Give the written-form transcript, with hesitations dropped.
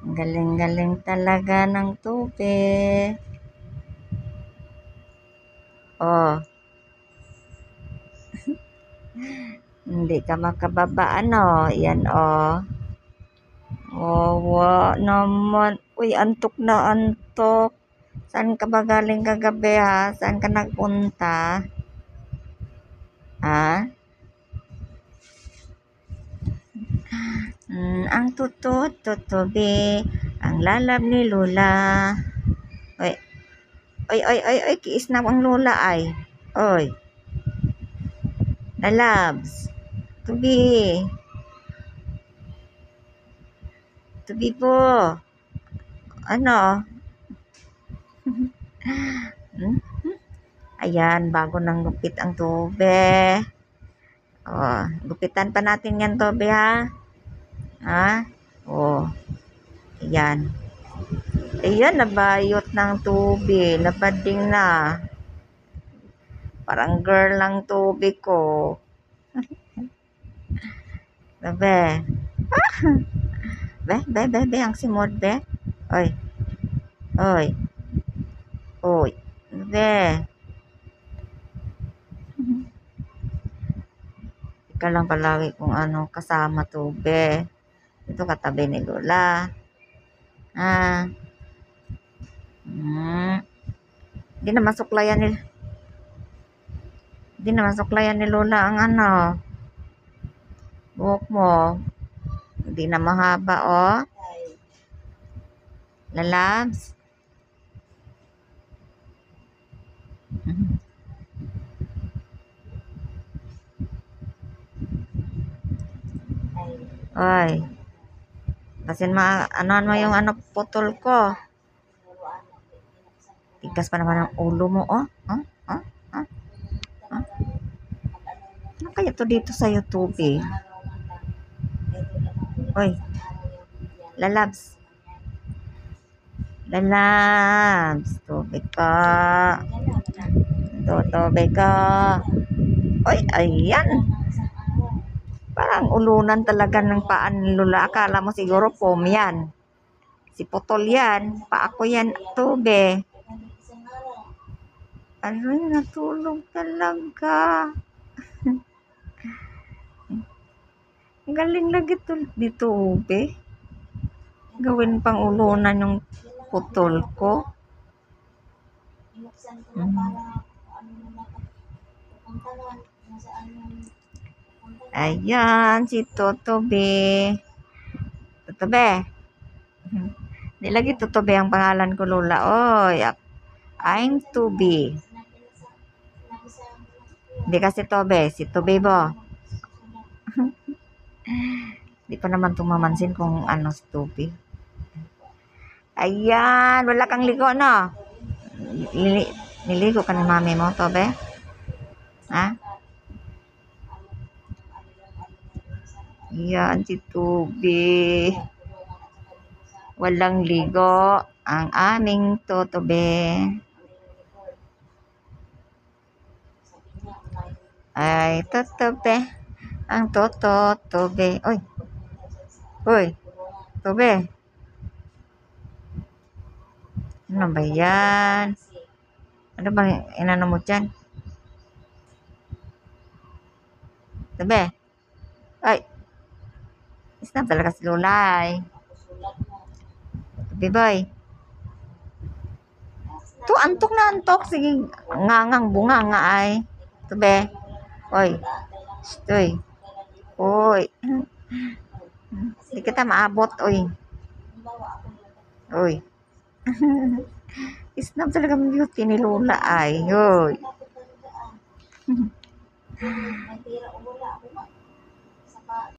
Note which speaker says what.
Speaker 1: Galing-galing talaga ng tube. Oh, hindi ka makababa, ano? Yan, oh. Wawa naman. Uy, antok na antok. Saan ka ba galing kagabi, ha? Saan ka nagpunta? Ha? Ang tutut-tutubi, ang lalab ni Lola. Uy, uy, uy, uy, uy, kiis na ang Lola ay. Uy, lalabs. Tubi. Tubi po. Ano? Hmm? Ayan, bago nang gupit ang tube. Oh, gupitan pa natin yan, tube, ha? Ha? Oh, ayan. Ayan, nabayot ng tube. Nabading na. Parang girl lang tube ko. Be. Be, ang simod, be. Oy, oy, oy. Be. Ikaw lang palagi kung ano kasama tube. Ito katabi ni Lola. Ah. Hindi na masuklayan ni Lola ang ano. Buhok mo. Hindi na mahaba, oh. Lalabs. Oy. Kasi ano yung ano putol ko. Tigas pa naman ang ulo mo, oh. Ano kaya to dito sa YouTube, eh? Oy. Lalabs. Lalabs. Tubig ka. Tubig ka. Oy, ayan. Parang ulunan talaga ng paan ni Lola. Akala mo siguro foam yan. Si Putol yan. Pa ako yan, tube. Ano yun, natulog talaga. Galing lagi dito, ube. Gawin pang ulunan yung putol ko. Ayan, si Totobe. Totobe. Hindi lagi Totobe ang pangalan ko, Lola. Oy, I'm Tobe. Hindi kasi Tobe, si Tobebo. Hindi pa naman tumamansin kung ano si Tobe. Ayan, wala kang ligo, no? Niligo ka ni mami mo, Tobe? Ha? Ayan, si Tobe. Walang ligo ang aming Totobe. Ay, Totobe. Ang Totobe. Oy. Oy. Tobe. Ano ba yan? Ano bang inano mo dyan? Tobe. Ay. Isnap talaga si Lulay. Tobe boy. To, antok na antok. Sige, ngangang bunga nga ay. Tobe. Oy. Oy. Oy. Hindi kita maabot, oy. Oy. Isnap talaga ng beauty ni Lola ay. Oy.